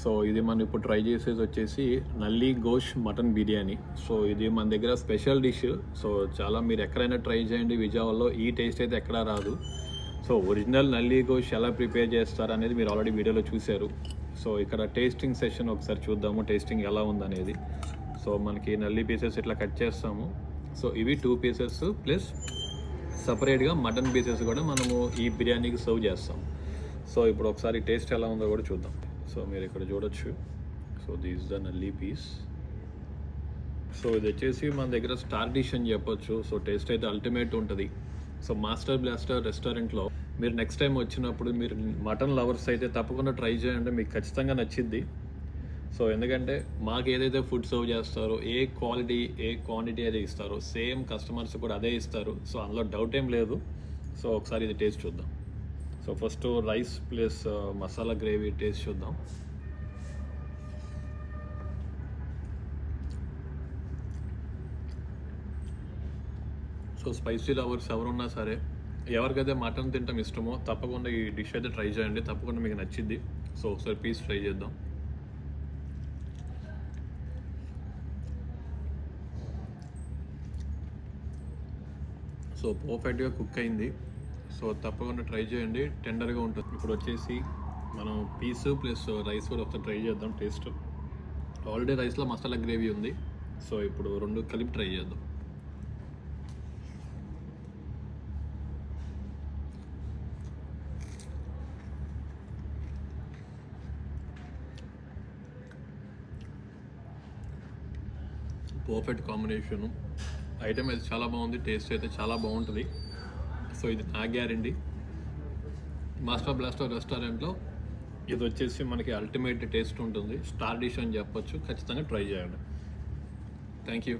So ఇది మనం ఇప్పుడు ట్రై చేసేది వచ్చేసి నల్లి గోష్ మటన్ బిర్యానీ. సో ఇది మన దగ్గర స్పెషల్ డిష్. సో చాలా మీరు ఎక్కడైనా ట్రై చేయండి, విజయవాడలో ఈ టేస్ట్ అయితే ఎక్కడా రాదు. సో ఒరిజినల్ నల్లి గోష్ ఎలా ప్రిపేర్ చేస్తారు అనేది మీరు ఆల్రెడీ వీడియోలో చూశారు. సో ఇక్కడ టేస్టింగ్ సెషన్ ఒకసారి చూద్దాము, టేస్టింగ్ ఎలా ఉందనేది. సో మనకి నల్లి పీసెస్ ఇట్లా కట్ చేస్తాము. సో ఇవి 2 పీసెస్ ప్లస్ సపరేట్గా మటన్ పీసెస్ కూడా మనము ఈ బిర్యానీకి సర్వ్ చేస్తాం. సో ఇప్పుడు ఒకసారి టేస్ట్ ఎలా ఉందో కూడా చూద్దాం. సో మీరు ఇక్కడ చూడొచ్చు. సో దిస్ ద నల్లి పీస్. సో ఇది వచ్చేసి మన దగ్గర స్టార్ డిష్ అని చెప్పొచ్చు. సో టేస్ట్ అయితే అల్టిమేట్ ఉంటుంది. సో మాస్టర్ బ్లాస్టర్ రెస్టారెంట్లో మీరు నెక్స్ట్ టైం వచ్చినప్పుడు మీరు మటన్ లవర్స్ అయితే తప్పకుండా ట్రై చేయండి, మీకు ఖచ్చితంగా నచ్చిద్ది. సో ఎందుకంటే మాకు ఏదైతే ఫుడ్ సర్వ్ చేస్తారో, ఏ క్వాలిటీ ఏ క్వాంటిటీ అయితే ఇస్తారో సేమ్ కస్టమర్స్ కూడా అదే ఇస్తారు. సో అందులో డౌట్ ఏం లేదు. సో ఒకసారి ఇది టేస్ట్ చూద్దాం. So first rice plus masala gravy taste చూద్దాం. సో స్పైసీ లవర్స్ ఎవరున్నా సరే, ఎవరికైతే మటన్ తింటాం ఇష్టమో తప్పకుండా ఈ డిష్ అయితే ట్రై చేయండి, తప్పకుండా మీకు నచ్చిద్ది. సో ఒకసారి పీస్ ట్రై చేద్దాం. సో పర్ఫెక్ట్గా కుక్ అయింది. సో తప్పకుండా ట్రై చేయండి, టెండర్గా ఉంటుంది. ఇప్పుడు వచ్చేసి మనం పీస్ ప్లస్ రైస్ కూడా ఒకసారి ట్రై చేద్దాం టేస్ట్. ఆల్రెడీ రైస్లో మసాలా గ్రేవీ ఉంది. సో ఇప్పుడు 2 కలిపి ట్రై చేద్దాం. Perfect combination. ఐటమ్ అయితే చాలా బాగుంది, టేస్ట్ అయితే చాలా బాగుంటుంది. సో ఇది నా గ్యారంటీ. మాస్టర్ బ్లాస్టర్ రెస్టారెంట్లో ఇది వచ్చేసి మనకి అల్టిమేట్ టేస్ట్ ఉంటుంది, స్టార్ డిష్ అని చెప్పొచ్చు. ఖచ్చితంగా ట్రై చేయండి. Thank you.